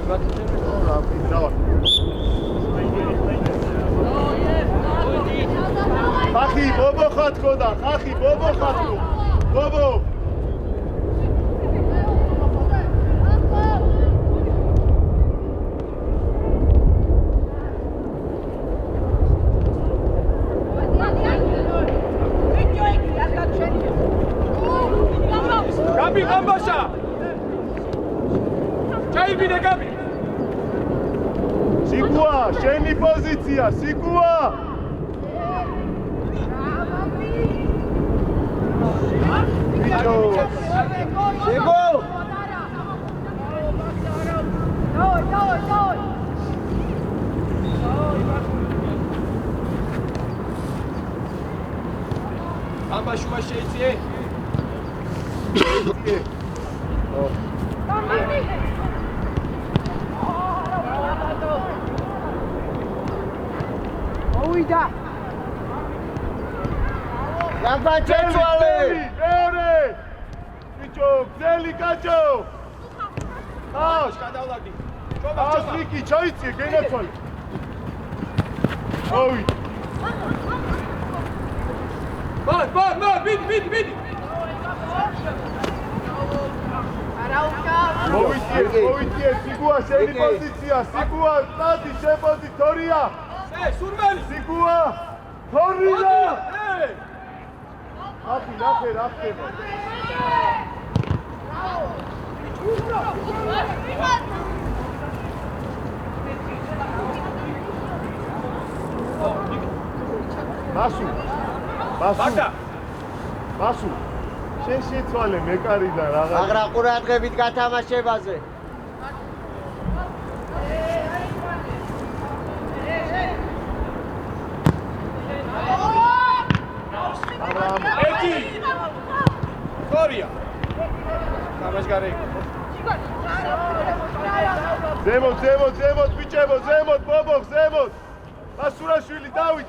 მატჩები დავა. ხახი ბობო ხათქო და ხახი ბობო ხათქო. ბობო Gabi Gambasha. Chaibine Gabi. სიკუა, შენი პოზიცია, სიკუა. ბიჭო. შეგო. Gambashua შეიძლება. Uida. Gambachetsvale. მეორე. ბიჭო, გზელი კაჭო. ხავს, გადავლადი. ასლიკი ჩაიწიე, გენაცვალე. ოი. ბიდი. მოვიწიე, სიკუა, შენი პოზიცია, სიკუა, სტადი, შენ პოზიტორია. სურმელი. სიკუა, თორია. აფი, ნახე, რა ხდება. მასუ. შენ შეცვალე მეკარიდან რაღაც. მაგრამ ყურადღებით გათამაშებაზე. ერთი. თორია. გამაშგარი. ზემოთ, ბიჭებო, ზემოთ, ბობო, ზემოთ. მასურაშვილი, დავით.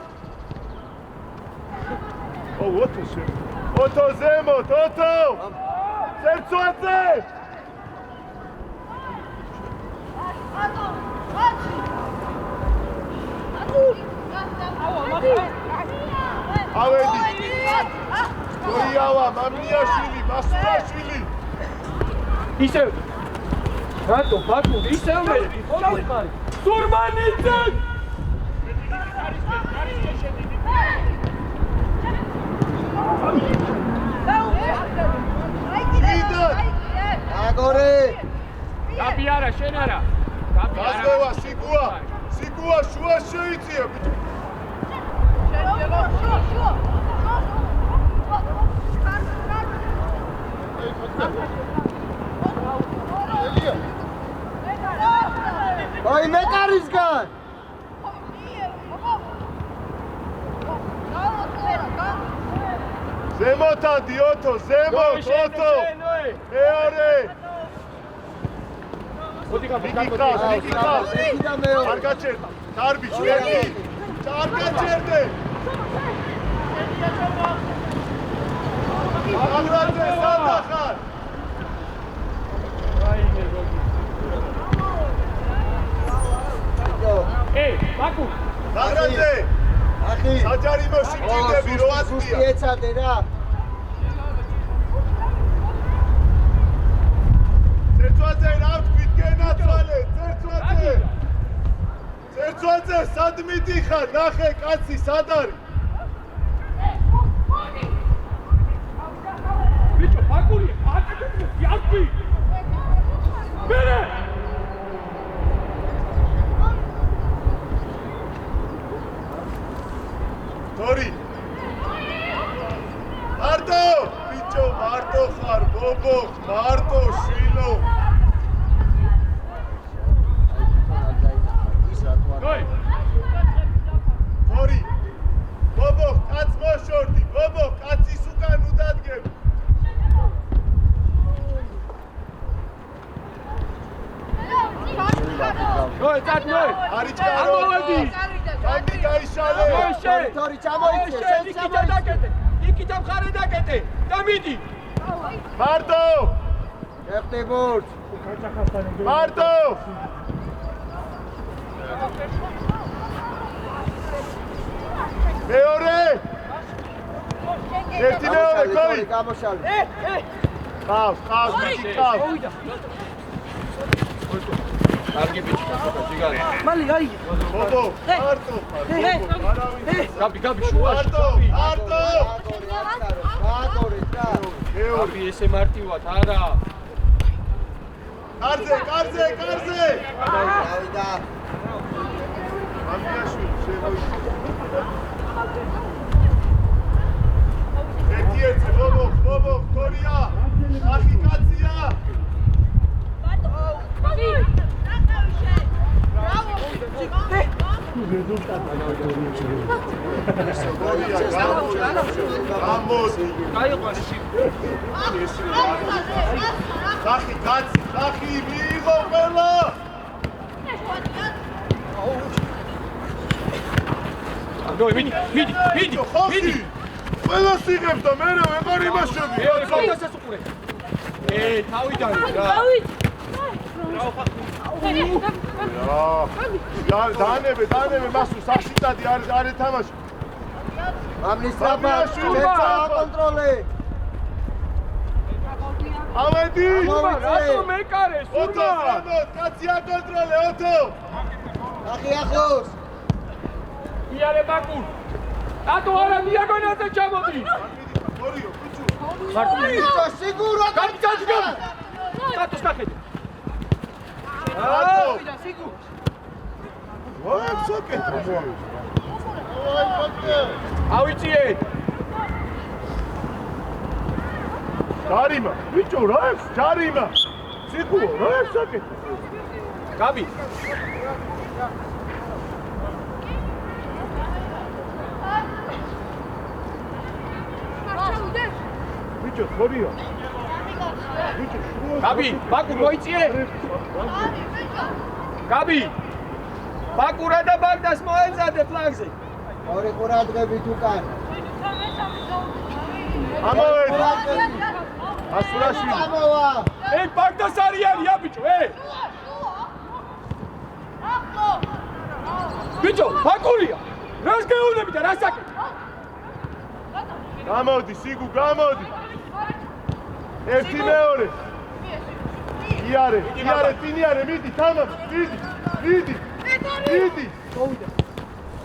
ოთო ზემოთ, ოთო! სერცვაძე! ავედი! გოიავა, მამნიაშვილი, მასურაშვილი! ისევ! რატო, ბაკუ, ისევ მე! სურმანიძე! აგორე! გაბი არა, შენ არა. გასვევა, სიკუა, შუა შეიწია, ბიჭო. აი მეკარისგან! ზემოთ ადი, ოთო, ზემოთ, ოთო! მეორე! მიკიკას! არ გაჩერდა! დარბი, ერთი! არ გაჩერდე! აღრაძე, სადა ხარ? ბაკუ! აღრაძე! ახი! საჯარიმოში ჭირდები, რო აწვია! ეცადე რა! ცერცვაძე, რა ვთქვით, გენაცვალე! ცერცვაძე, სად მიდიხარ? ნახე, კაცი, სად არის? ბიჭო, ბაკური, აკეთებს, იარბი! მერე! თორი! მარტო! ბიჭო, მარტო ხარ, ბობო, მარტო, შვილო! თორი! ბობო, კაც მოშორდი, ბობო, კაცის უკან უდადგებ! Kaki gaishale. Tori chamoitse, sen chamoitse. Ikita მხარე დაკეტე და მიდი. Mardo! Efteburt. Mardo! გორი გამოშალე. ყავს, მიტი ყავს. კარგი ბიჭი, ჯიგარი. ბობო, არტო. გაბი, შუაში, არტო. გაგორი და. გაბი, ესე მარტივად, არა. კარზე. დავიდა. ამიაშვილი შემოიჭრა. ერთი, ბობო, თორია. ახი კაცია. გამოდი. ახი კაცი, მიიღო ყველა. მიდი. ყველა სიღებს და მე ვეღარ იმაშები. თავიდან რა. დაანებე, მასუ სასიტადი არ ეთამაში. ამის საფარ, კონტროლე. ამედი! რატო მეკარეს? ოტო, კაცი აკონტროლე, ოტო! ახი ახლოს. იარე ბაკურ. რატო არა დიაგონალზე ჩამოდი? გორიო, ბიჭო. ბიჭო, სიგურო. გაჭაჭ. სტატუს ნახედე. რატო? სიგურ. ვაი, სოკეთო. ავიწიეთ. ჯარიმა, ბიჭო, რა აქვს ჯარიმა? სიგურო, რა აქვს საკეთო? გაბი. ბიჭო, თორია. ბიჭო, გაბი, ბაკურ მოიწიე. გაბი. ბაკურა და ბაგდას მოეძადე ფლანგზე. ორი ყურადღებით უკან. ამოვედი. ასულაში. ამოვა. ბაგდას არიანია ბიჭო, ბიჭო, ბაკურია. რას გეუბნები და რას აკეთებ? გამოდი, სიგუ, გამოდი. ერთი მეორე. იარე, ტინიარე, მიდი, თამამი, მიდი.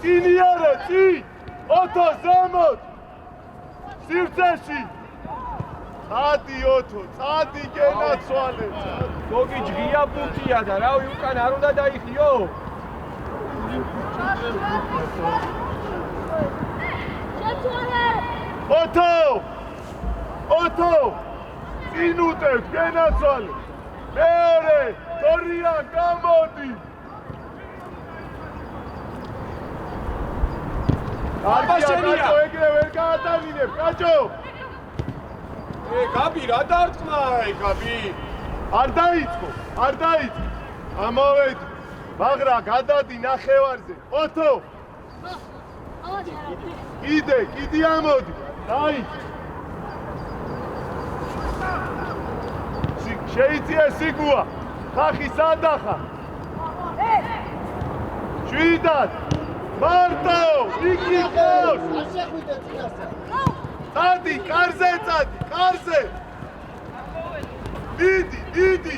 ტინიარე, ოტო, ზემოთ. სივრცეში. წადი გენაცვალე. გოგი ჯგია ბუთია და რავი უკან არ უნდა დაიხიო. ოტო. წინ უტევთ გენაცვალე. მეორე, თორია, გამოდი. აბაშენია. ეგრე ვერ გაატანინებ, კაჭო. გაბი რა დარტყმა, გაბი. არ დაიწყო. ამოვედი. მაგრა გადადი ნახევარზე. ოტო. კიდე ამოდი. დაიწყო. შეიწია სიგუა. ხახი სადახა. შვიდად. მარტო, იქი ხოს. არ შეხვიდე წინასწარ. წადი, კარზე. დიდი.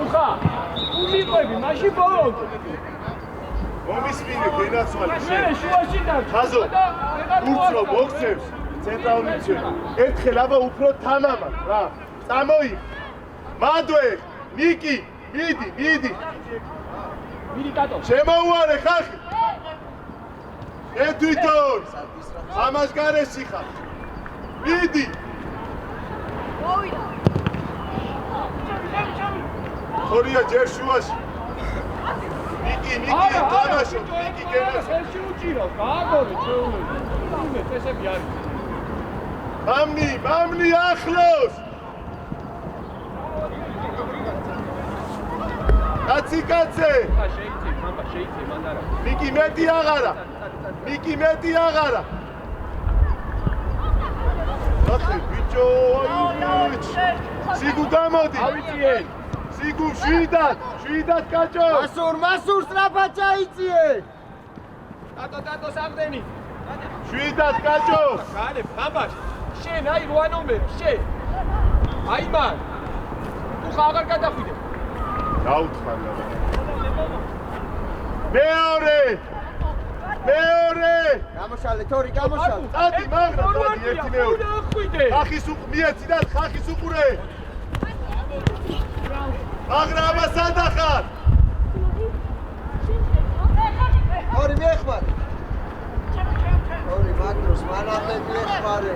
უხა, უნიყვები, მაშინ ბოლომდე. მომისმინე გენაცვალე. მე შუაში დავჭი. ხაზო, უცრო ბოქსებს ცენტრალური მცველი. ერთხელ აბა უფრო თამამად რა. წამოიღ. მადვე, ნიკი, მიდი. მიდი ტატო. შემოუარე ხახი. თვითონ. ამას გარეშე ხარ. მიდი. თორია ჯერ შუაში. ნიკი, თამაშო, ნიკი გენას. ხელში უჭირო, გააგორი ჩვეულებრივ. იმე წესები არის. მამნი ახლოს. კაცი. შეიცე, მანდარა. ნიკი მეტი აღარა. ახი ბიჭო, სიგუ გამოდი. ავიწიე. სიგუ შვიდად კაჭო. მასურ სწრაფად ჩაიწიე. ტატო სამდენი. 7-ად კაჭო. განებ, თამაში. შენ აი 8 ნომერი, შენ. აი მან. თუ ხა აღარ გადახვიდე. დაუთხარ. მეორე. გამოშალე, თორი, გამოშალე. დადი მაგრა, დადი ერთი მეორე. დახვიდე. ხახის მიეცი და ხახის უყურე. მაგრა ამას ადახარ. თორი მიეხმარე. თორი მაგდროს მანამდე მიეხმარე.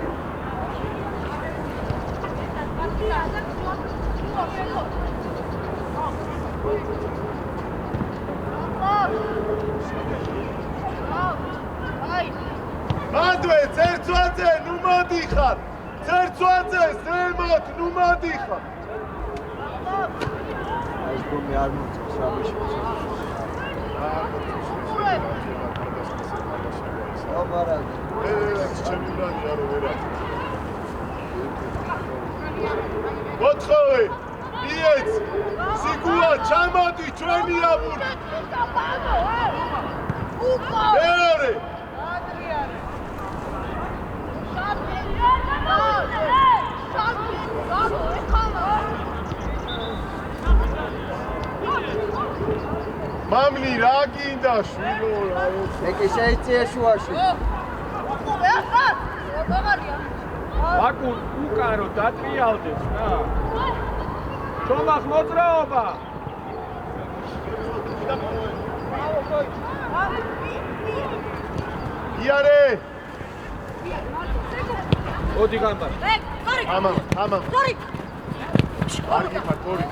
მანდვე ცერცვაძე, ნუ მოდიხარ. ცერცვაძე, ზემოთ, ნუ მოდიხარ. ეს გომი არ მოწევს რამეში. აბარად. ჩემი ბრატი არ ვერა. მოთხოვე, მიეც, სიგუა, ჩამოდი ჩვენი აბური. მეორე. მამლი რა გინდა შვილო რა ეს ეკი შეიწიე შუაში. ვაკურ უკარო დატრიალდეს რა. ჩომახ მოძრაობა. იარე ოდი გამბარ. ამამ კარგი ხარ თორი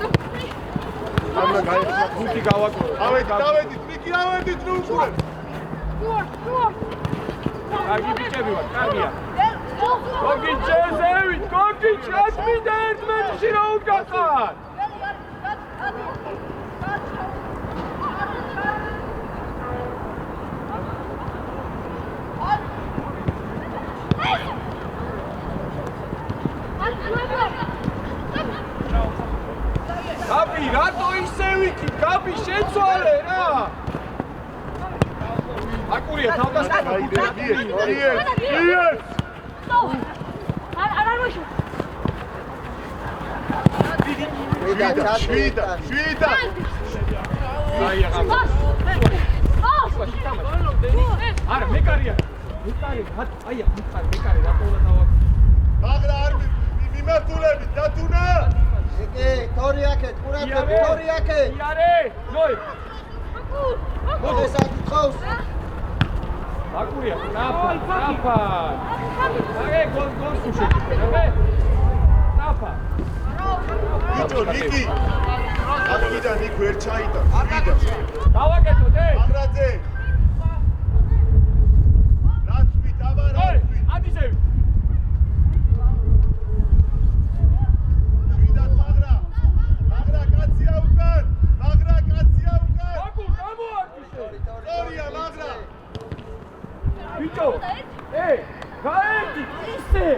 ამა გაიხსნა გუთი გავაკრო. დავედით მიკი დავედით ნუ უყურე კარგი ბიჭები ვარ, კარგია. გოგი ჩეზევით, გოგი ჩათმიდა ერთმანეთში რა უკახარ. გაბი, რატო ისე ვიქით? გაბი, შეცვალე რა. აკურია თავდას მიეც შვიდა აი აღარ. არა, მეკარია. მეკარი, აი, მეკარი რატო უნდა დავა. მაგრა არ მიმართულები დათუნა ეკი თორი აქეთ, ყურადღება, თორი აქეთ. იარე, ნოი. მოდეს აკითხავს. აკურია, ნაფა. აგე გოლს უშეკიდე. ნაფა. ბიჭო ნიკი აქედან ნიკ ვერ ჩაიტან შვიდა დავაკეთოთ მაგრაძე რაცვით აბა რაცვით ადისევი შვიდათ მაგრა კაცია უკან აკუ გამოაკეთე თორია მაგრა ბიჭო გაერთი ისე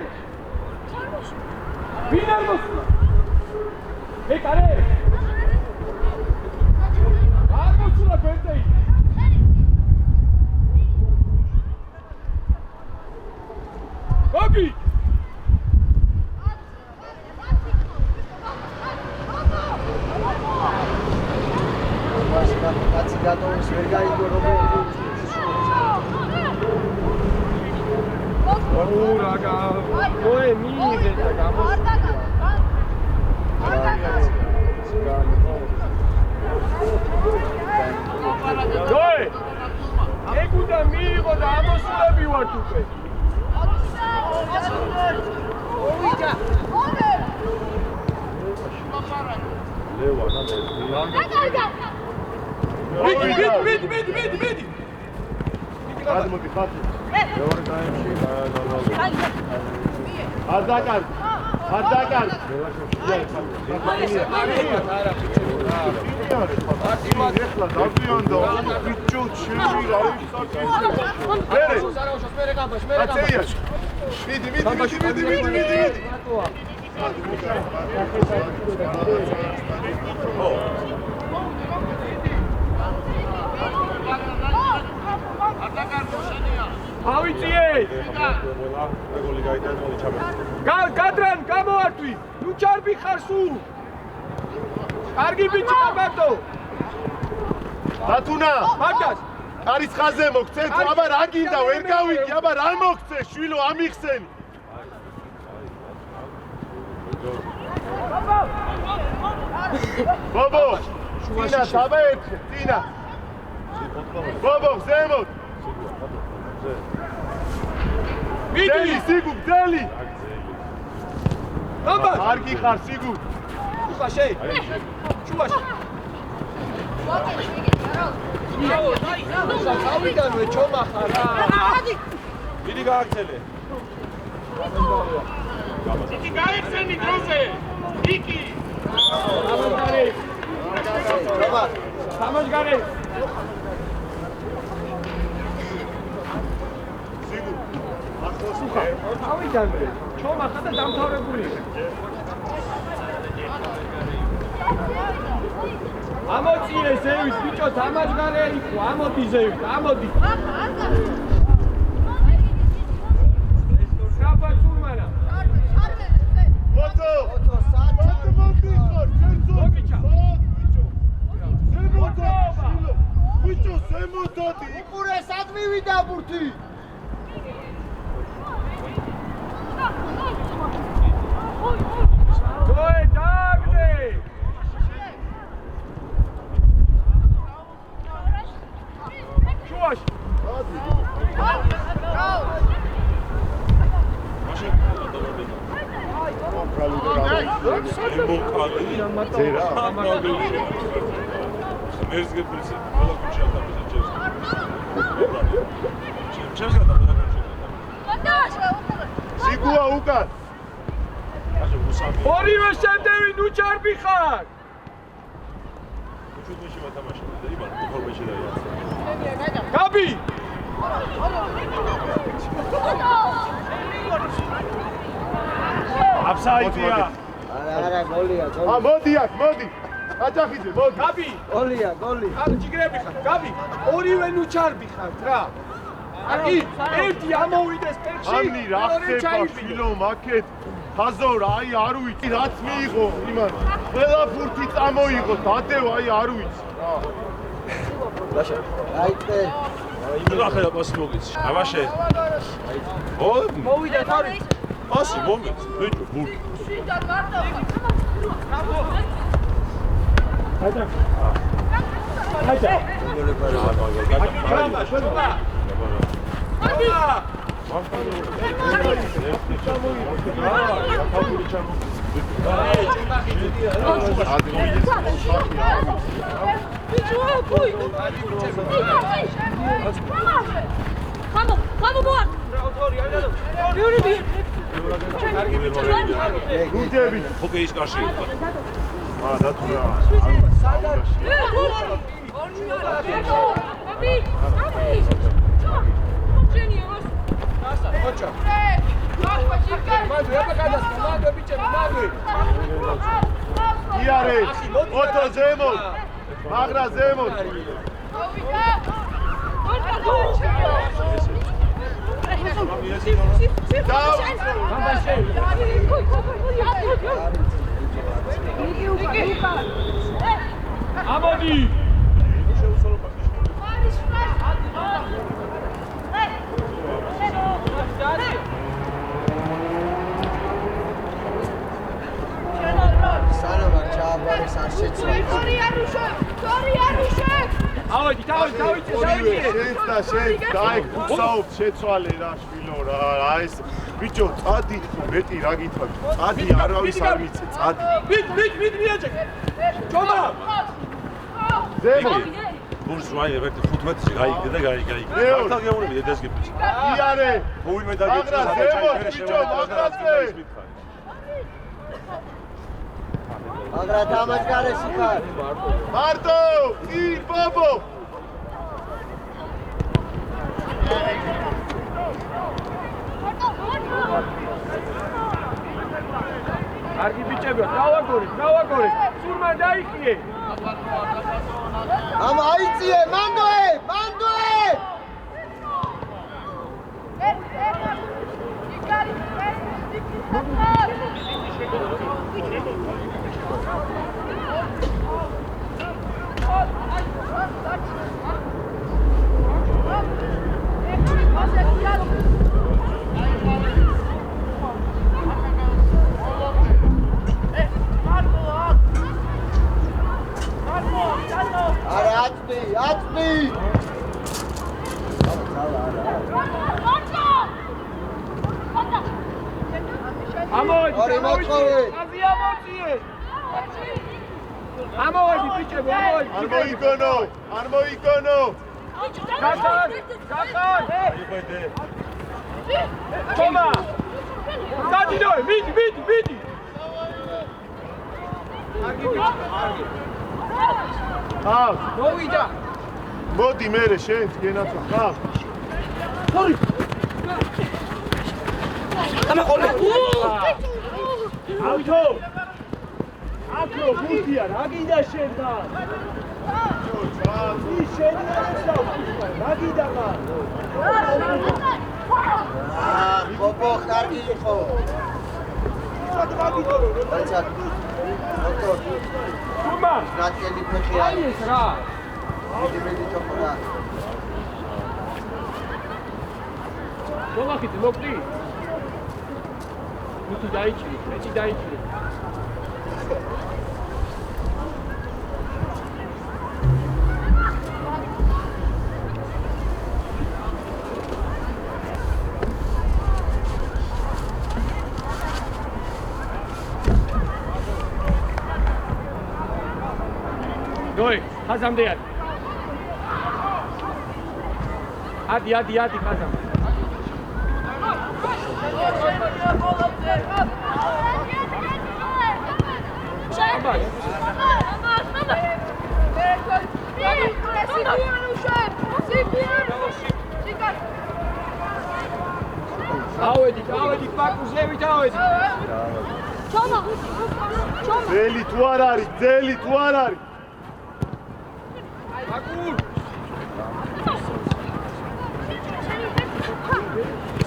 ვინ არ მოსულა ეკარე არ მოსულა ბენდეი გოგი კაცი გატოვის ვერ გაიგო რომ ურაგა ოე მიიღე და გამოსულა Doi! Ეკუდა მიიღო და ამოსულები ვართ უკვე. ოვიდა. მიდი. გადმოდი ხათი მეორე ტაიმში ადაკარ ეხლა დავდიანდო ბიჭო ჩემი რა ავიწიე სულ. კარგი ბიჭი კაბატო. ბათუნა. მაგას. არის ხაზე მოგცე, აბა რა გინდა, ვერ გავიგე, აბა რა მოგცე, შვილო, ამიხსენი. ბობო, წინა, საბაერთხე, წინა. ბობო, ზემოთ. გძელი, სიგუ, გძელი. აბა, არ გიხარ, სიგუ. უხაშე. შუაში. ავიდანვე ჩომა ხარ რა. დიდი გააგრძელე. იგი გაიხსენი დროზე. იკი. ამაგარი. ჩომა. ამაგარი. სიგუ. ახლოს უხარ. ავიდანვე ჩომა ხარ და დამთავრებული. ამოწიე ზევის ბიჭო დამაჯგარე იყო ამოდი ზევის ამოდი შაბათ სულმანა ბოთო ოცო საჭა მოგიხარ ჩენცო მოგიჩა. ბიჭო ზემოდადი უყურე სად მივიდა ბურთი გოე დაგდე შუაში სიგუა უკან ორივე შენდევი ნუ ჩარბი ხარ გაბი აფსაიდია. არა გოლია ა მოდი აქ მოდი აჯახიძე მოდი გაბი გოლია გოლი ამ ჯიგრები ხარ გაბი ორივე ნუ ჩარბი ხარ რა აი ერთი ამოვიდეს პერში ამნი რა ხდება შვილო მაკეთ ხაზორ აი არ ვიცი რაც მიიღო იმან ყველა ფურთი წამოიღო დადევ აი არ ვიცი აიტე იმედა ახლა პასი მოგეცი. აბაშე. ო, მოვიდა თავი პასი მომეცი. ბიჭო, ბურთი. გუნდები ჰოკეის კარში. დათუნა იარე ოტო ზემოთ მაგრა ზემოთ ამოდი სანამ ჩააბარეს არ შეცვალა ავედი თავი ორივე შენს და შენ დაი გუსაობ შეცვალე რა შვილო რა ეს ბიჭო წადი მეტი რა გითხრა წადი არავის არ მიცე წადი მით მიაჭე ჯომა ზემოთ ბურს რაი ერთი 15-ში გაიგდე და გაიგე. მართლა გეუბნები დედასგებს. იარე მოინმე დაგეჭირა. მაგრა ზემოთ ბიჭო მაგრაზე მაგრა დამაჯგარეს იქარ მარტო კი ბობო კარგი ბიჭებია დავაგორე სულმა დაიხიე ამ აიწიე მანდოე არა აწვი ორი მოწყოვე ამოვედი ბიჭებო არ მოიგონო გახარ თომა გადიდო მიდი ხავ მოვიდა მოდი მერე შენ გენაცა ხავ ავთო აკრო გუთია რა გიდა შენ და ის შენი რა გიდა ბობო კარგი იყო აიცად დოქტორ თუმა რატელი ფეხი აი ეს რა მიდი ჩოქორა მოგახით მოკდი მითი დაიჭრი მეჭი დაიჭრი Doi, ხაზამდე ადი. ადი ხაზამდე. ავედი, პაკუზევით ავედი. ჩომა. ძელი თუ არ არის აკურ.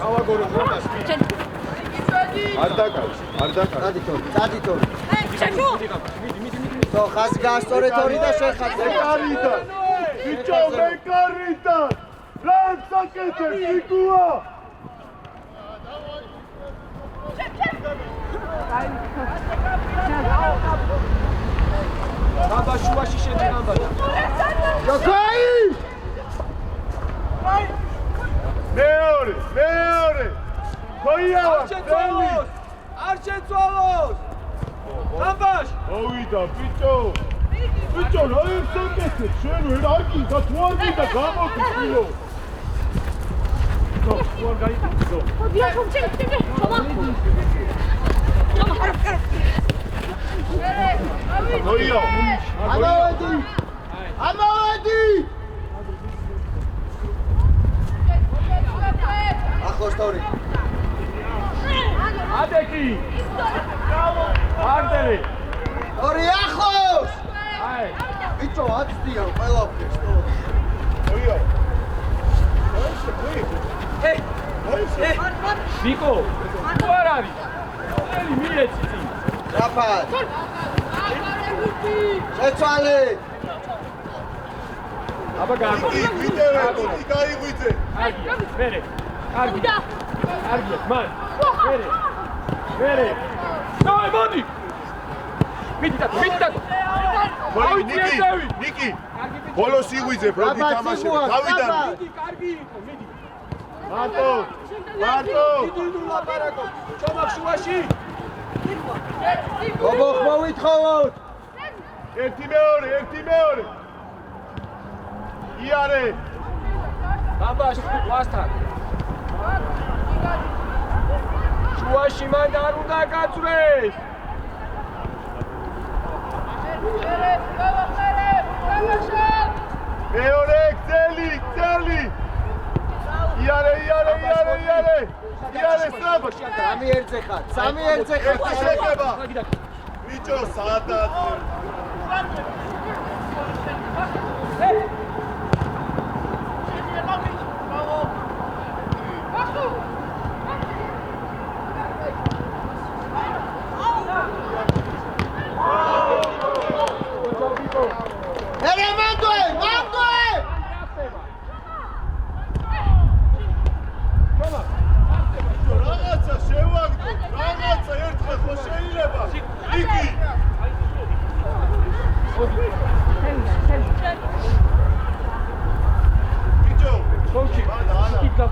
ავაგორო მოხას. არ დაკარს დადი თორი თო ხას გასწორე თორი და შეხაძე მეკარიდან ბიჭო მეკარიდან რა საკეთე სიგუა ბაბა შუაში შედგება. ჯოკაი მეორე ხოიავა არ შეცვალოს ამბაშ მოვიდა ბიჭო რა ისაკეთე შენ ვერ არ გინდა თუ არ გინდა გამოდი ფილო თუ არ გაიწო ოდია ხომჩენ ჩომა ხოია ამოვედი ახლოს თორი ადეკი არტელი თორი ახლოს აი ბიჭო აცდია ყველაფერს ხოია ნიკო თუ არ არის ელი მიეცი რაფად შეცვალე აბა გააკო ვიდევე მოდი გაიღვიძე მერე კარგია მან მერე დაი მოდი მიდი დაკო ნიკი ბოლოს იღვიძებ რო გითამაშებ გავიდან კარგი იყო მიდი მარტო მიდი ლაპარაკო ჩომახ შუაში ბობო მოვითხოვოთ ერთი მეორე იარე ბაბაშ ვასთან შუაში მან არ უნდა გაწვრეს მეორე გზელი იარე სწრაფ სამი ერთზე ხარ შეგება ბიჭო საათად ბიჭო კონჩი კითხა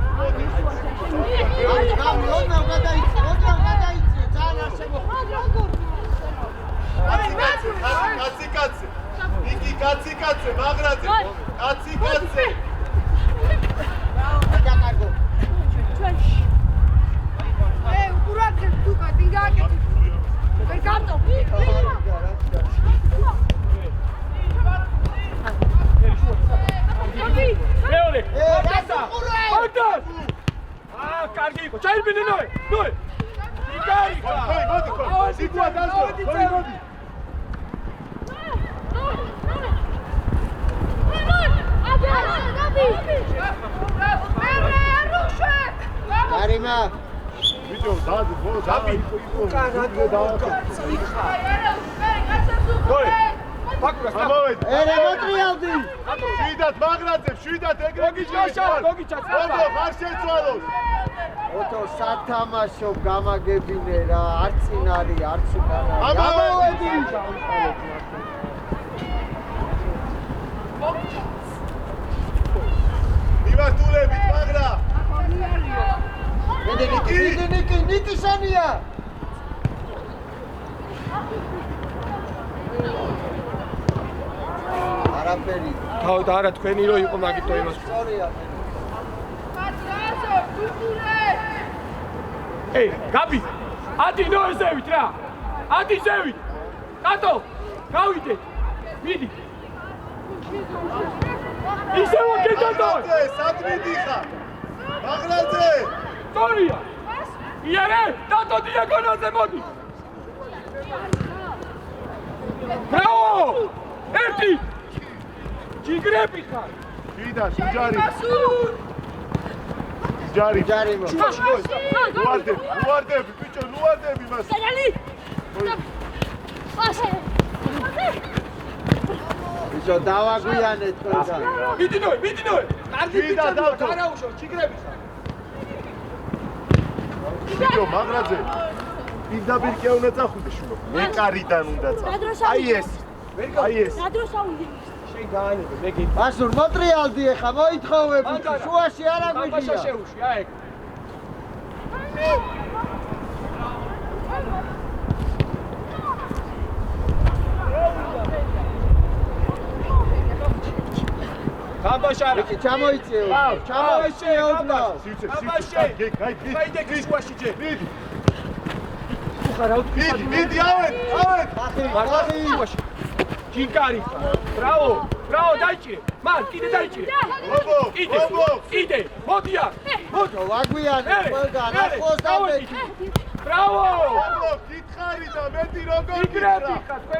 ოდნავ გადაიცი ძალიან არ შემოხდა კაცი იგი კაცი მაგრაძე კაცი დაკარგო უკურაქებ თუ კატი გააკეთე ვერ გამწო მეორე მაგდას კარგი იყო ჩაიბინე ნოე იგარი მოდი სიტუა დასო მოდი კარიმა ბიჭო დადი იყო ერე მოტრიალდი შვიდათ მაგრაძე შვიდათ ეგრე გოგიჩა ხარ შეცვალოს ოთო სათამაშო გამაგებინე რა არც წინ არის არც უკან არის ამოვედი მიმართულებით მაგრა ნიკი შენია არაფერი თავი და არა თქვენი რო იყო მაგითო იმას სწორია ეი გაბი ადი ნოე ზევით რა ადი ზევით კატო გავიდეთ მიდი ისევ გეტატო სათმიდი ხარ მაგრაძე სწორია იარე დატო დიაგონაზე მოდი ბრავო ერთი ჯიგრები ხარ შვიდათ ჯარი ლუარდები ბიჭო ლუარდები მას სერალი ასე ბიჭო დავაგვიანეთ ყველგან მიდი ნოე კარგი დავთო. არაუშო ჯიგრები ხარ ბიჭო მაგრაძე პირდაპირ კი უნდა წახვიდე შულო მეკარიდან უნდა წახვიდე აი ეს რადროს ავიდე შენ გაანებე მეგი ასურ მოტრიალდი ეხა მოითხოვები შუაში არ ბაბაშა აგვიდია შეუში აი ბაბაშა რა ჩამოიწეო ოდნავ სიცე გაიდე კრიშვაში ჯე მიდი ხარა უთქვა მიდი ავეთ მარტივაში ჯინკარი ბრავო დაიჭირე მან კიდე დაიჭირე კიდე მოდია ვაგვიანეთ ყველგან ახლოს დავეთი ბრავო გითხარი და მეტი როგორ იგრები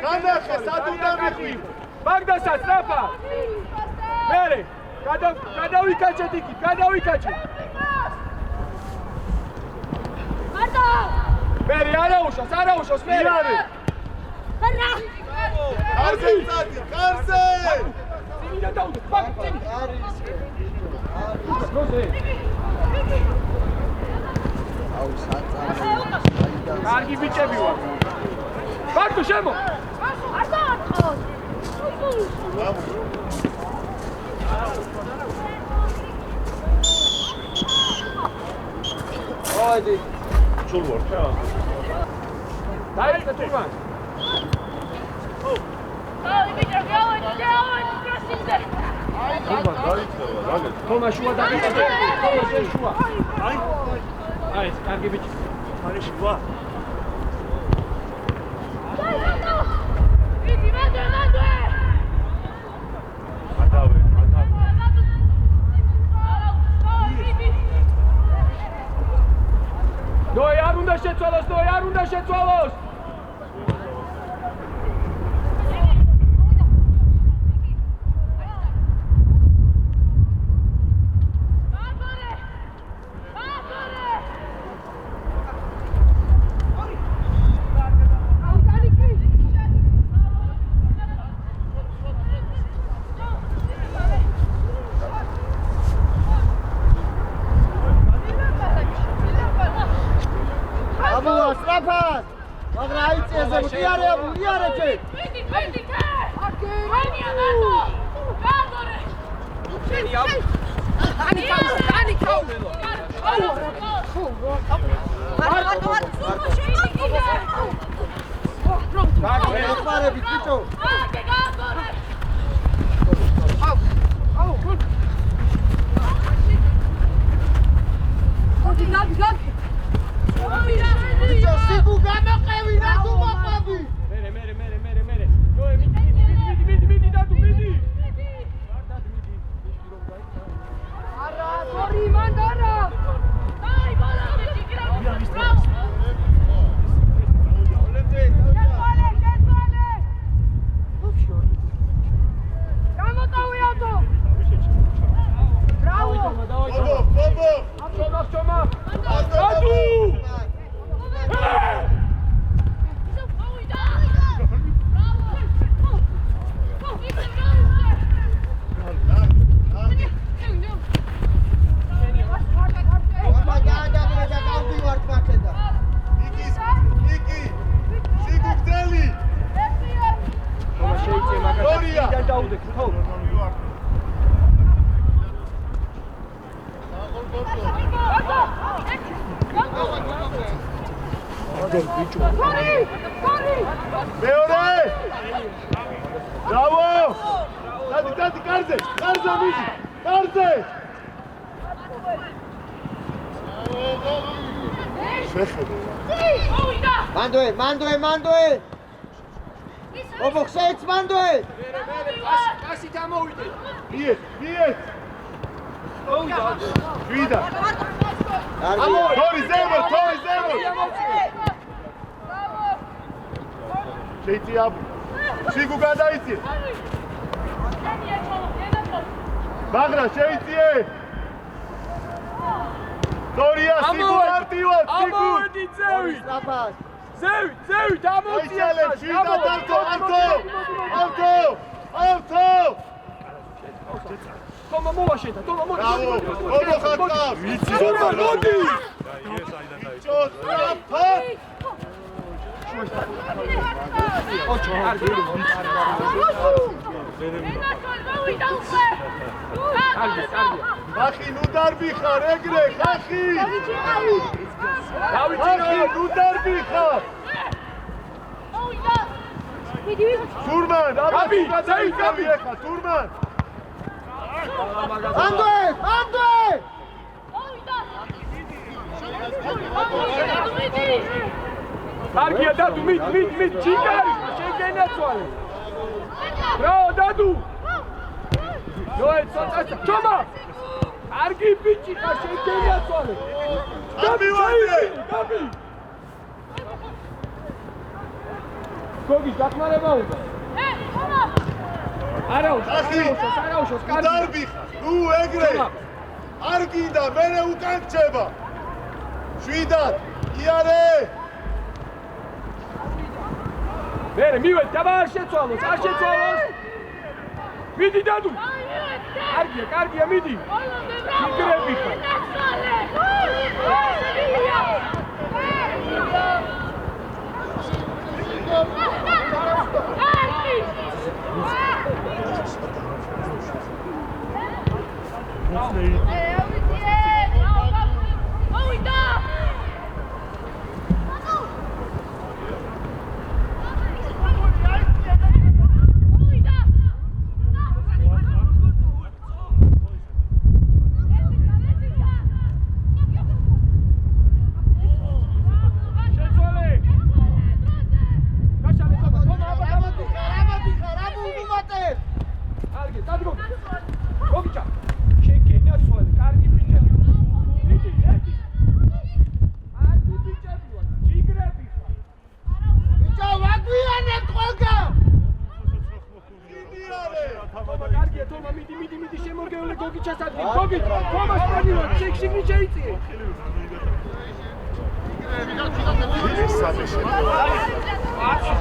განახე სად უნდა მიხვი მაგდასაც რაფა მერე გადავიკაჩეთ იქით გადავიკაჩეთ მარტო მერე არაუშავს მერე არა კარზე წადი კარზე მინდა დაუდე პაკი აუ საწამი კარგი ბიჭები ვარ ბარტო შემო ოდი ჩულ ვარ რა დაიწყე თურმან თომა შუა დაიწყე თომა შუა აი ეს კარგი ბიჭი მარი შუა ნოე არ უნდა შეცვალოს აბარებით ბიჭო. ბიჭო სიგუ გამოყევი რა თუ მოყვები. მერე. ნოე მიდი დადუ მიდი. არა, გორი მანდარა. აი, ბალა მეკიგრა. მანდოე. ობოქსეც მანდოე. კასი დამოვიდე. მიეთ. ვიდა. თორი ზემო. შეიძლება სიგუ გადაიწიე. მაგრა შეიძლება. თორია სიგუ არტივად სიგუ. ამოვედი ძევი. სწრაფად. ზევი დამოწია. ავტო. თომა მოვაშენდა. ობო ხატა. ვიცი თომა მოდი. სწრაფად. ოჩო კარგი. ხახი ნუ დარბიხარ ეგრე ხახი. დავიჭირო. ნუ დარბიხარ. თურმან, გაბი, გაბი ეხა თურმან. მანდოე. კარგია დადუ მიდი ჩიკარი შეგენაცვალე. ბრავო დადუ. ნოე ცოტა ჩომა. კარგი ბიჭი ხარ შეგენაცვალე. გაბი. გოგი დახმარება უნდა. არაუშოს კარგი. დარბიხარ. ნუ ეგრე. არ გინდა მერე უკან რჩება. შვიდად. იარე. მერე მივედი დაბა არ შეცვალოს. მიდი დადუ. კარგია მიდი. მიგრები ხარ.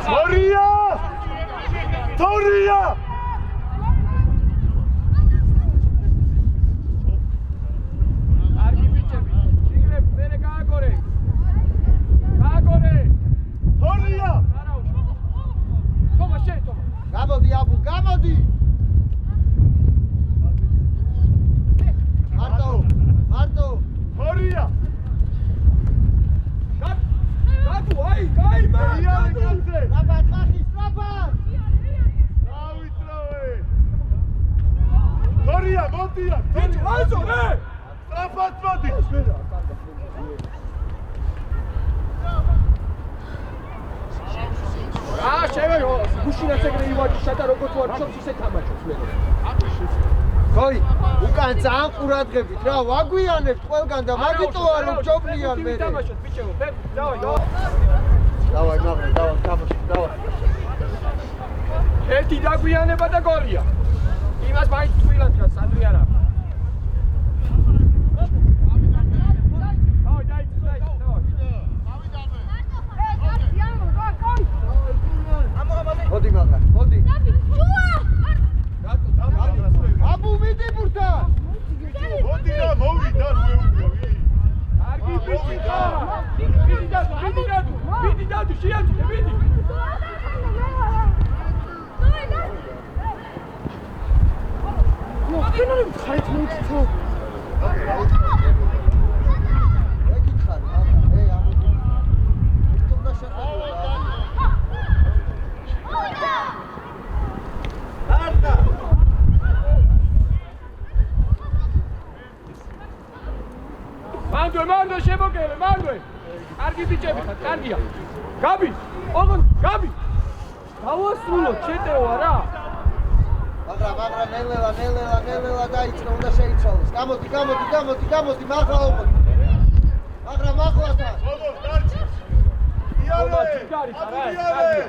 თორია გამოდი მარტო თორია დადუ აი გაიმე იარე კაცე რაბა ხახი სწრაფად მოდიან ბიჭო აიძო რე სტრაფად მოდი შევერო გუშინაც ეგრე ივაჭიშა და როგორც ვარ შობს ისე თამაშობს მე ხოი უკან ძალიან ყურადღებით რა ვაგვიანებთ ყველგან და მაგიტოა რომ ჯობნიან მე თამაშობ ბიჭო დავაი დავაი მაგრე დავაი თამაში დავაი ერთი დაგვიანება და გოლია იმას მაინც თვილად გას ადრე არა მოდი მაგრა მოდი აბუ მიდი ბურთა მოდი რა მოვიდა როევი კარგი ბიჭია მიდი დადუ შეაწყვე მიდი მოხინული ხაით მოიწო ეგ ხარ მაგრა ამოდი თუნდა შეყოლა მანდო შემოგელე მანდო კარგი ბიჭები ხარ კარგია გაბი ოღონ გაბი დავასრულო ჩეტევა რა მაგრამ ნელა დაიწყო უნდა შეიცვალოს გამოდი მაღლა ომოდი მაგრამ მაღლათა ბობო დარჩი ობა ჩიგარი ხარ რა კარგია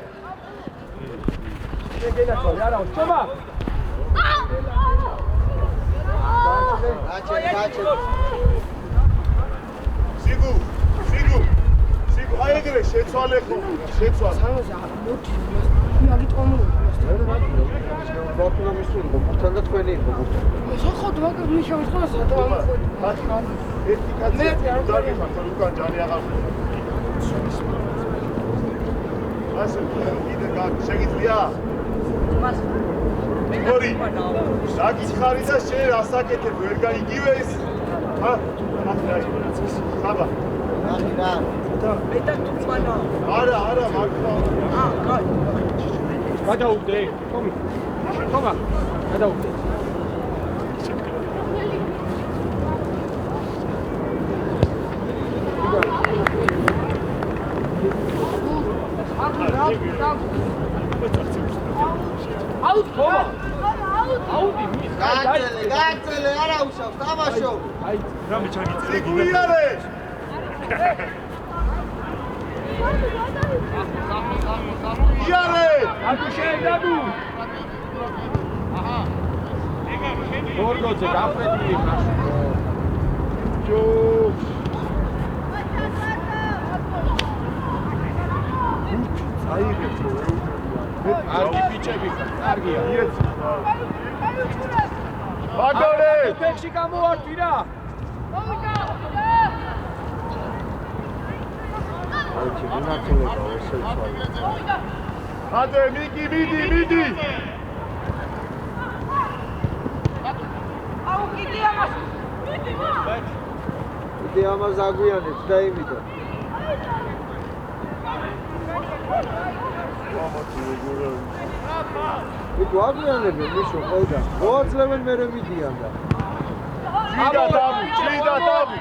შეგენახო რა ჩომა გაჩე სიგუ აი ეგრე შეცვალე ხო შეცვალე ბოთლო მისული ბოთლთან და თქვენი იყო ბოთლო ხოთ მაგ მიშავის ხოლმე ერთი კაცი დაგი მაგ უკან ჯანი აღარ ასე კიდე შეგიძლია გორი საგიცხარი და შენ რასაკეთებ ვერ გაიგივე ეს ხა ხაბა რა მეტად თუმანა არა მაგდა კაი გადაუგდე თომა გადაუგდე აუთ თომა აუდი მის გააწელე არა უშავს თამაშო აი რამე ჩაგიწელე სიგუიარე იარე აკუ შეედადუ გორგოძე გაფრენილი ხარ ჯო აიღეთ რო კარგი ბიჭები ხარ კარგია მაგორე ფეხში გამოვარდი რა აიჩი ვინაცულება ესე იცვალე ადე მიგი მიდი აუ კიდე ამას კიდე ამას აგვიანებს და იმითო იქ აგვიანებენ მიშო ყველგან მოაძლევენ მე მიდიან და შვიდად დამი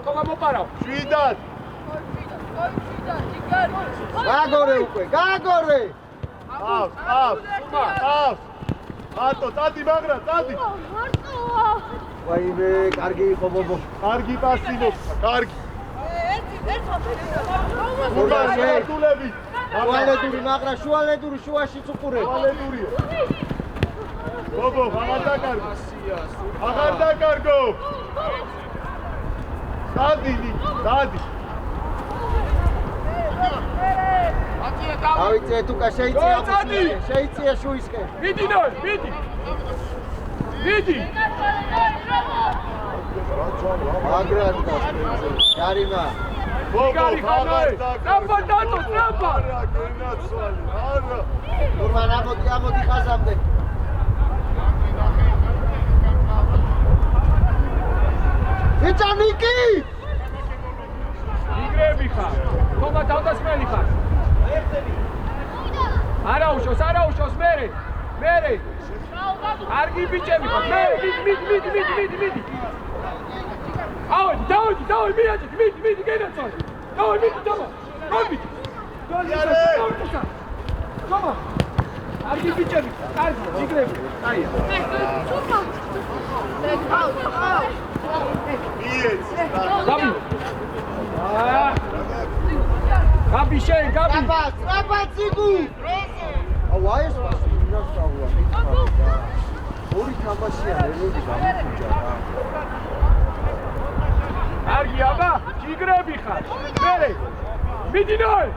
თომა მოპარავ შვიდად გაგორე უკვე გაგორე ავს ატო ტადი მაგრა ტადი ვაიმე კარგი იყო ბობო კარგი პასინო კარგი შუალედური მაგრა შუალედური შუაშიც უყურე ვალედურიო ბობო აღარ დაკარგო ტადი ავიწე თუკა შეიწია შუისკე მიდი მაგრად და ჯარიმა გარი ხარ ტრამპა დატო ტრამპა არა გენაცვალი არა ნორმან ამოდი ხაზამდე ეჭანიკი იგრები ხარ თომა თავდასხმელი ხარ არა უშოს მერე მერე კარგი ბიჭები ხარ მე მიდი დავი მიაჭეთ გენაცვალე დავი მიდი დამა გომი დამა კარგი ბიჭები კარგი ჯიგრები აია გაბი გაბი შენ გაბი ტრაპა ციგუ აუ აი ეს მასწავლა ორი თამაშია რელები გამიჩა რა კარგი აბა ჯიგრები ხარ მერე მიდინოე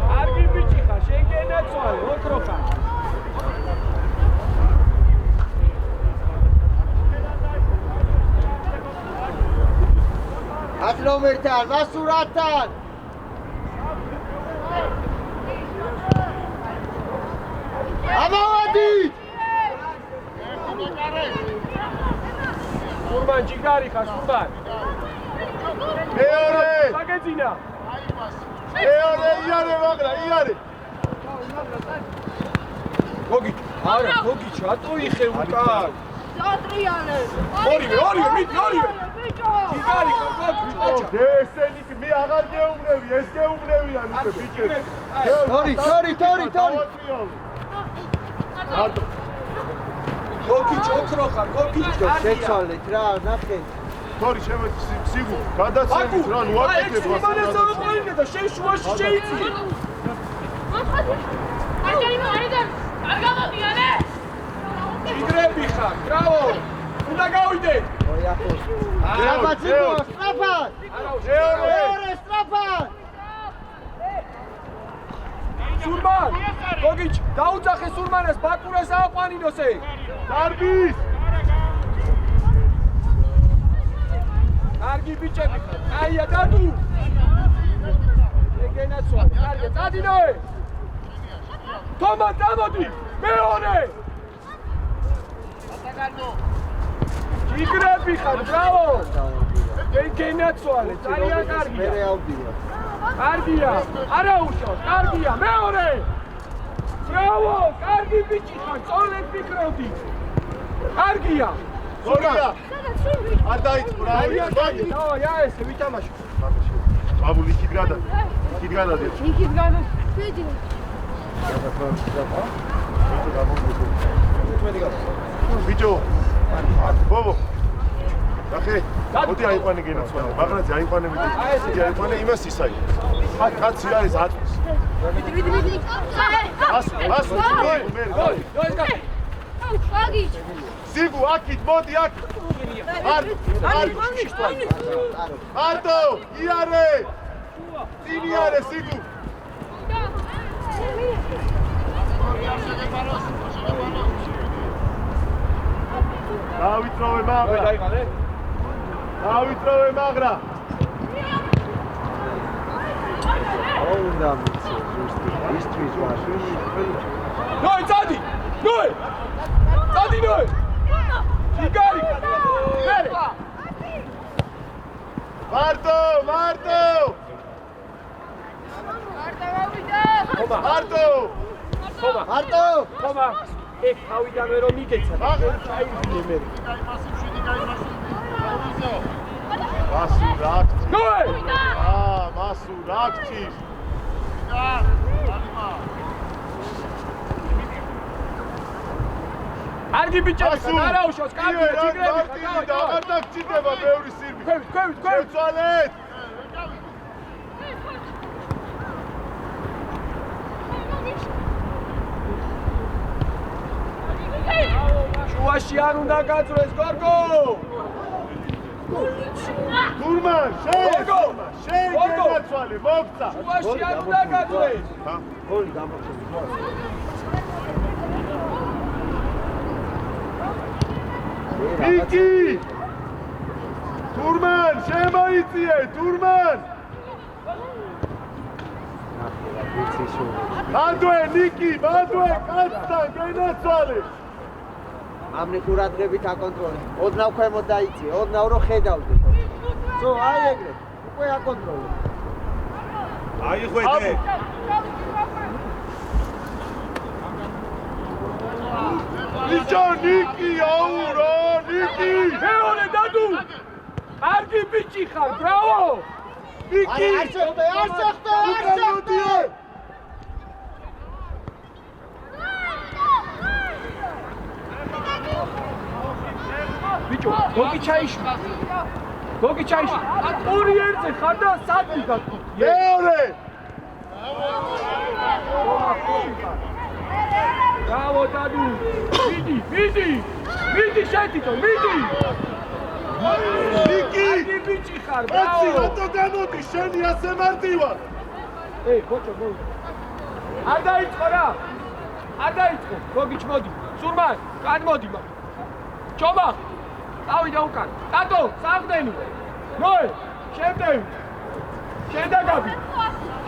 კარგი ბიჭი ხარ შენ გენაცვალე ოქრო ხარ ათნომერთან მასურათან ამავადით სურმან ჯიგარი ხარ სურმან მეორე საგეძინა მეორე იარე მაგრა იარე გოგი არა გოგი ჩატო იხე უკან დატრიალე ორივე მიდი ორივე ჯიგარი ხარ გოგი ესენი მე აღარ გეუბნები ეს გეუბნებიან ისე ბიჭები ტორი არტო გოგი ოქრო ხარ გოგი შეცვალეთ რა ნახე ტორი სიგუ გადაცემით რა ნუ აკეთებ სურმანეს დაუყოლინე და შენ შუაში შეიწი ჯიგრები ხარ ბრავო უნდა გავიდე ტრაპა ციგუ ტრაპა მეორე ტრაპა სურმან გოგიჩ დაუძახე სურმანეს ბაკურას აყვანინოსე დარბის კარგი ბიჭები ხარ აია დადუ ეგენაცვალე კარგი წადინოე თომა დამოდი მეორე ჯიგრები ხარ ბრავო ეგენაცვალე ძალიან კარგია მე ავდია კარგია არა უშავს კარგია მეორე ბრავო კარგი ბიჭი ხარ წოლეთ ფიქრობდი კარგია გორია არ დაიწყო რა დავაი აესე ვითამაშო ბაბული იქით გადადი იქით გადადი ბიჭო ბობო ნახე მოდი აიყვანე გენაცვალე მაგრაძე აიყვანე მიდი აიყვანე იმას ისაი კაცი არის აწვის მიდი ას სიგუ აქით მოდი აქ არტო იარე წინიარე სიგუ დავიტოვე მაგრა დავიტოვე მაგრა უნდა მიცე ზუსტი ისთვის ვაში ნოი წადი ნოი ჯიგარი მერე მარტო ხომა ეგ თავიდანვე რომ მიგეცა ჩაივლინე მე მასურაკი ნოი მასურაკი კარგი ბიჭები ხარ არა უშავს კარგია ჯიგრები ხარ და აღარ დაგჭირდება ბევრი სირბი ქვევით შეცვალეთ შუაში არ უნდა გაწვრეს გორგო თურმან შენ გენაცვალე მოგცა შუაში არ უნდა გაწვრეს გოლი გამოჩენილი ნიკი თურმან შემოიწიე თურმან მანდვე ნიკი მანდვე კაცთან გენაცვალე ამნი ყურადღებით აკონტროლე. ოდნავ ქვემოთ დაიწიე, ოდნავ რო ხედავდე. სო, აი ეგრე. უკვე აკონტროლე. აიხვედე. ბიჭო, ნიკი, აურო, ნიკი! მეორე დადუ! კარგი ბიჭი ხარ, ბრავო! ნიკი! არ შეხტე, არ შეხტე, არ შეხტე! ბიჭო, გოგი ჩაიშვა. გოგი ჩაიშვა. ორი ერთზე ხარ და სადი გაკი. მეორე! ბრავო დადუ! მიდი შეთითო, მიდი! ნიკი! კარგი ბიჭი ხარ, აცი, ბრავო! რატო გამოდი, შენი ასე მარტივად? ბოჭო, არ დაიწყო რა! არ დაიწყო, გოგიჩ მოდი. სურმან, კან მოდი მაგ. ჩობა! ავიდა უკან. ტატო, საღდენი. ნოე, შემდევი.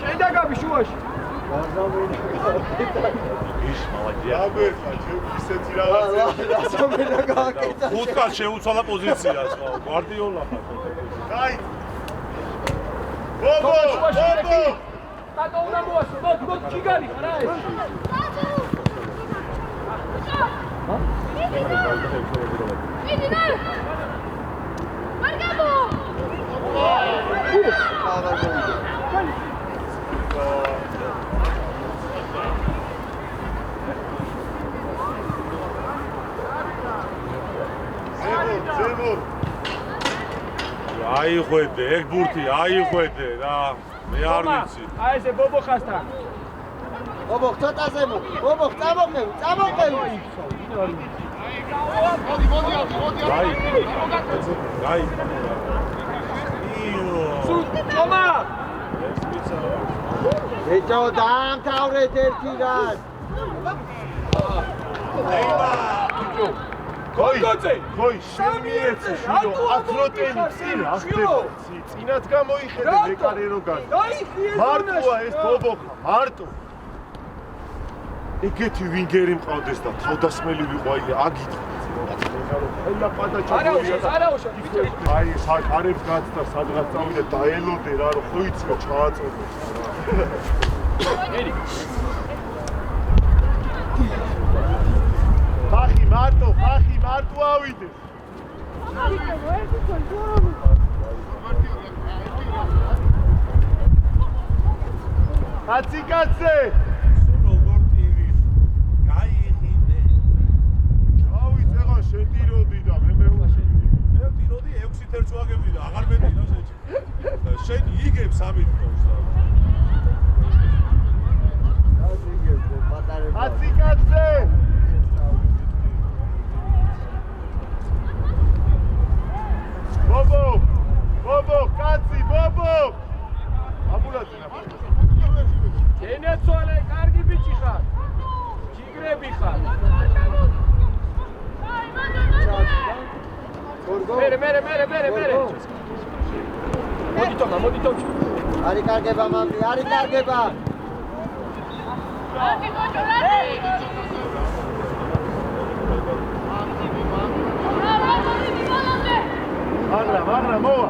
შენდაგაბი შუაში. ის მალადია. აბერხა, ისეთი რაღაცა. ხუთკაც შეუცვალა პოზიციას, ხო, გვარდიოლა ხარ. დაი. ბობო! ტატო უნდა მოასწრო, მოდი, ჩიგარი ხარ რა ეს. ზემო. აიხვედე, ეგ ბურთი, აიხვედე რა. მე არ ვიცი. აი ესე ბობო ხასთან. ბობო, ცოტა ზემო. ბობო, წამოყევი. გაი. ჩომა! ბიჭო, დაამთავრეთ ერთი რას. ქოი, შენი ერთი შვილო, ათროტენი წინ ახდება. წინათ გამოიხედე მეკარერო გან. მარტოა ეს ბობოხა, მარტო. ეგეთი ვინგერი მყავდეს და თავდასმელი ვიყო აი აგიტყვა. არაუშავ, ბიჭო. აი საკარებს გაცდა სადღაც წავიდე დაელოდე რა რომ ხო იცი ჩააწოდე. ხახი მარტო ავიდე. კაცი როგორ ტივი. გაიღიმე. ავიწეღა შეტიროდი და მე მე ტიროდი 6 თერცო აგებდი და აღარ მეტინა შეჭი. შენ იგებ 3 თქოს და. კაცი ბობო კაცი აბულაძე ენეცოლე, კარგი ბიჭი ხარ. ჩიგრები ხარ. მერე. მოდი თომა. არი კარგება მამი, არი კარგება. მაგრამ მოვა.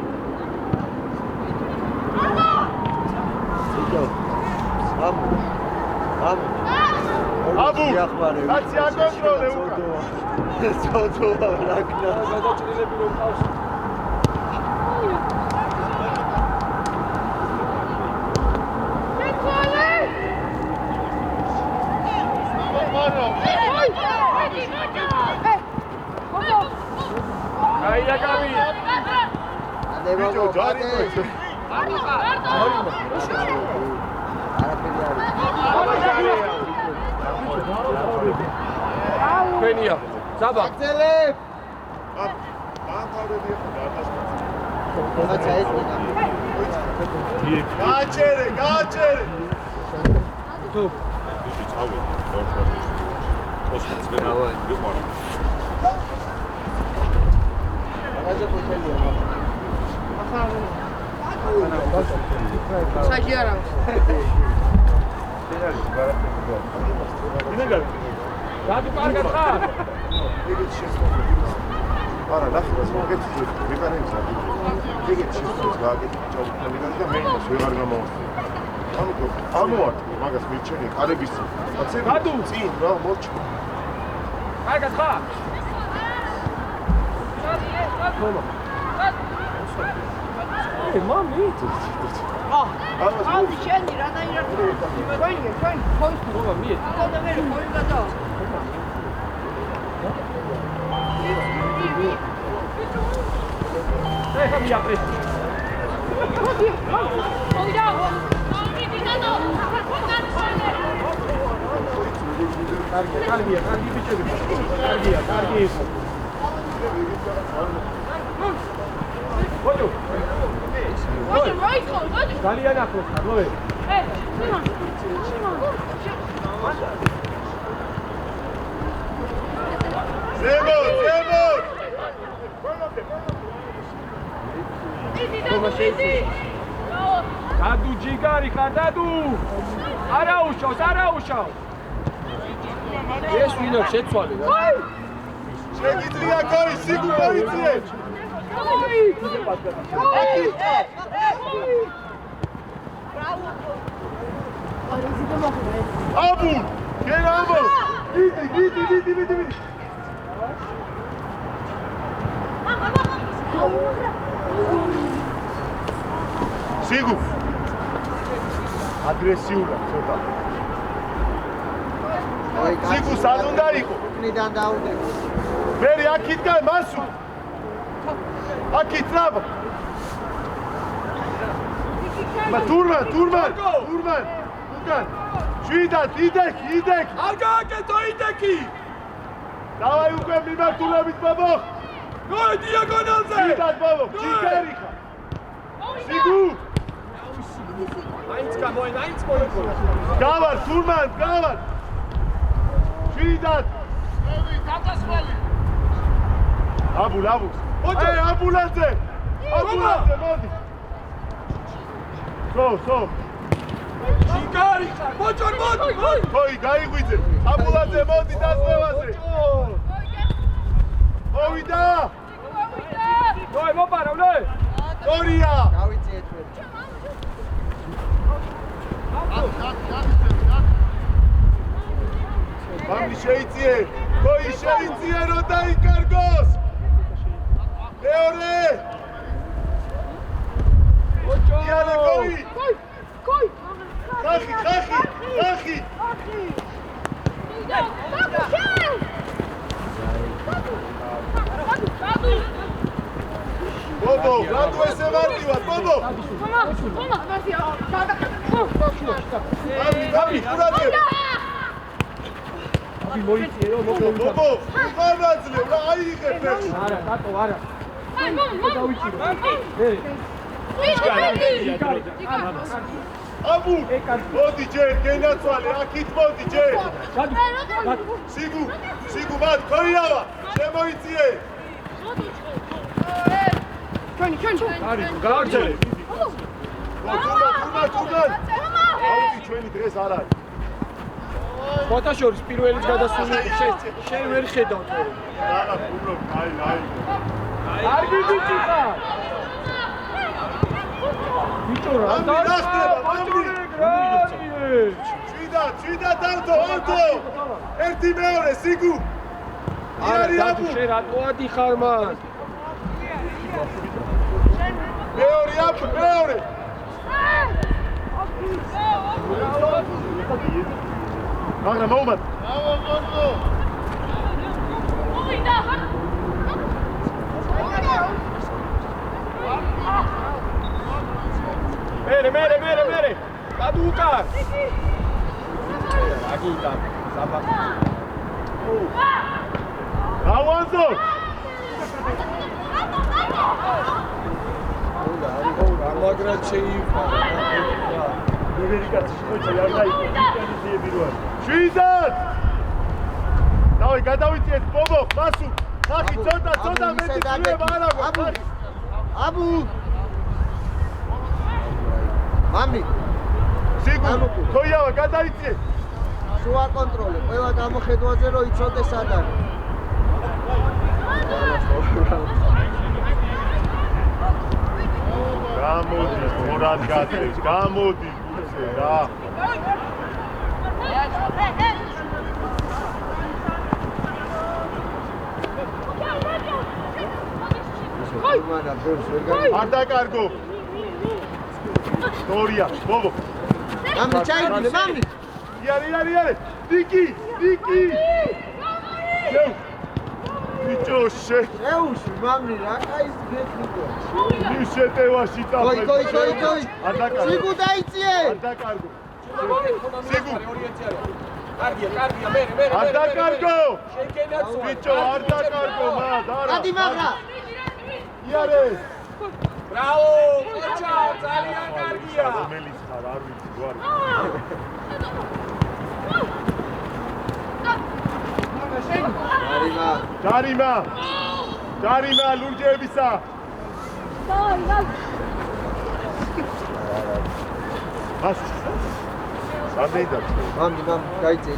აბუ კაცი აკონტროლე უკან. ცოდოა რაკნა. გადაჭრილები რომ ყავს. აი დაგაბი. ბიჭო, ჯარი მოიწე. ფენია. საბა. აცელებ. დაამთავრებია ხოცა ეს მინდა. გააჩერე. თუ ისე წავედი. ოსმოცი რა ვიყო. რაღაცა პოთელია. საჯარა. დინაგარი დადუ კარგად ხარ? ეგეთ შეცდომა. არა, ნახე, მოგეცი, ვიკარენს არ. ეგეთ შეცდომას გააკეთე, ჩავუყენე და მე იმას ვეღარ გამოვასწრე. ამოვარ, მაგას მირჩენე, კარების წინ. დადუ წინ რა, მოჩ. კარგად ხარ? მამი ავი შენი რანაირად თქვენ მოგა მიე და მე როგორ გადა ეხა მიაპრეს მოვიდა კარგია ბიჭები კარგი იყო ძალიან ახლოს ხარ, ლოვე. ზემო! დადუ ჯიგარი ხარ, დადუ! არა უშავს. ეს ვინო შეცვალე რა. შეგიძლია კოი, სიგუ მოიწიე. აბუ, გერამო. დიდი. სიგუ. აგრესიულად ცოტა. სიგუ სად უნდა იყო? ნიდან დაუნდა. მერი აქითგან მასუ. აქით რაბ. თურმან. უკან. შვიდად იდექ. არ გააკეთო იდექი. დავაი უკვე მიმართულებით ბაბო. გოი დიაგონალზე. შვიდად ბაბო, ჯიგერი ხარ. სიგუ. აინც მოიქო. გავარ თურმან. შვიდად. გაგასვალი. აბულ. აბულაძე, მოდი. სო. ჯიგარი ხარ, მოჭორ მოდი. თოი, გაიღვიძე. აბულაძე, მოდი დასწევაზე. მოვიდა. გოი მოპარავ, ლე. გორია. დავიწიეთ ვერ. მამი შეიწიე. თოი შეიწიე რო დაიკარგოს. მეორე. იალე გოი. ხახი. ბობო, რატო ესე მარტივად, ბობო? აბი, ყურადღე. აბი მოიწიე რომ მოგდო. ბობო, ხარაძლე, რა აიღებ ეს? არა. აბუ, მოდი ჯერ, გენაცვალე, აქით მოდი ჯერ. სიგუ, მათ ქოიავა, შემოიწიე. ჩვენი არის გააგზელე. თურმან. აუდი ჩვენი დღეს არ არის. ფოტოშორის პირველიც გადასული შენ ვერ ხედავ თორე. რა, უბრალოდ, აი. კარგი ბიჭი ხარ. ბიჭო რა შვიდად ავტო. ერთი მეორე, სიგუ. არა, დადუ შენ რატო ადიხარ მას? მეორე. მაგრამ მოუმატ. მერე. დადუ უკან. აგიტა, საფასო. გავანძო. მაგრამ შეიძლება. დერიკაცი შეჭი არ დაიწყო პირველად. შვიდად. დავი გადავიწიეთ ბობო, მასუ. ხახი ცოტა მეტი ძვება არ აქვს. აბუ. მამი. სიგუ, თოიავა გადაიწიეთ. შუა კონტროლი, ყველა გამოხედვაზე რომ იცოდეს სად არის. გამოდი, ორად გაწევს, გამოდი, გულზე რა. მარა ბევრს ვერ გაიგე. არ დაკარგო. სტორია, ბობო. მამი ჩაიგდე, მამი. იარე. ნიკი. ბიჭო, შეუში, მამი, რა კაის გეკრიბო. მის შეტევაში კოი. არ დაკარგო. სიგუ დაიწიე. არ დაკარგო. სიგუ ორიენტირება. კარგია, მე. არ დაკარგო. შეგენაც ბიჭო, არ დაკარგო, არა. გადი მაგრა. იარე. ბრავო, კოჩა, ძალიან კარგია. რომელიც ხარ, არ ვიცი, გვარი. ჯარიმა, ლურჯეებისა. რამდენი დარჩა? მამი,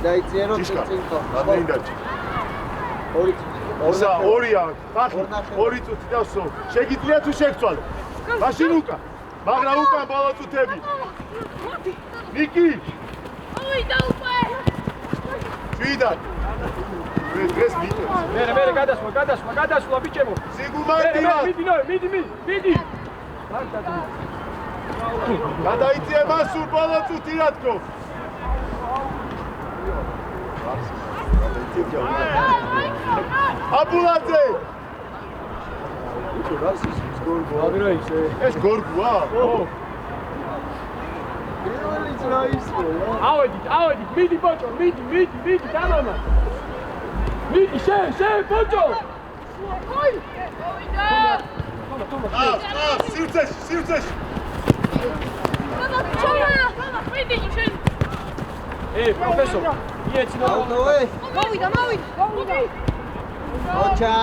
დაიწიე რომ წინ ხო. რამდენი დარჩა? ორია, ორი წუთი დავსო. შეგიძლია თუ შეგცვალე? მაშინ უკან. მაგრამ უკან ბოლო წუთები. ნიკი. შვიდად. დღეს მიწევს. მე გადასვლა ბიჭებო. სიგუმარტივა. მიდი. გადაიწიე მასურ ბოლო წუთი რა თქო. აბულაძე. ეს გორგოა? ავედით, მიდი ბოჭო, მიდი, დამამა. მიდი, შე, ბოჭო. სივრცეში. პროფესორ, იეცინა. ავტოე. მოვიდა. ოჩა.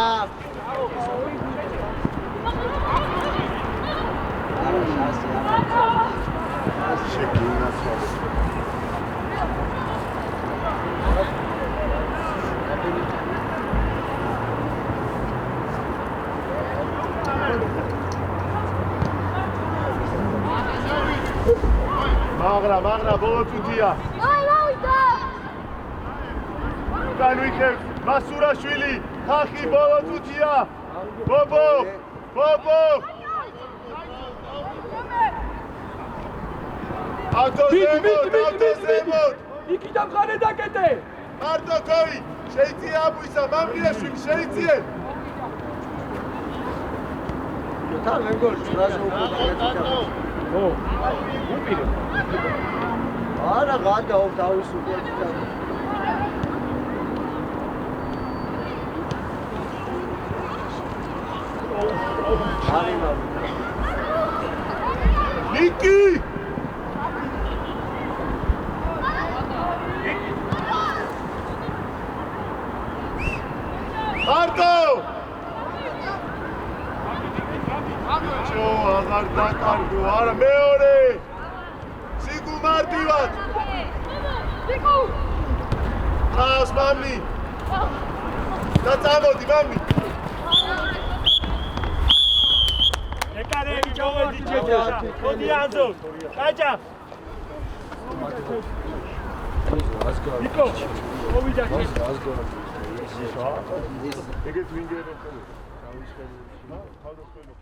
მაგრა ბოლო წუთია. უკან ვიქებ მასურაშვილი, ხახი ბოლო წუთია. ბობო. ავტოზემოთ. იქიდან მხარე დაკეტე. მარტო კოი, შეიძლება აბუისა, მამრიაშვილი შეიძლება. თან მე გოლს რაზე უკეთდა. უპირე. არა, გადაო თავისუფლად. ნიკი! მარტო! ჩო, აღარ დაკარგო, არა მეორე! სიგუმარტივად! ხავს მამი! და წამოდი მამი! ეკარები ჩავედი ჩეჩა. მოდი ანზო. კაჭა. ნიკო, მოვიდა ჩე. ეგეთ ვინგერებს ხალხს ხალხს ხალხს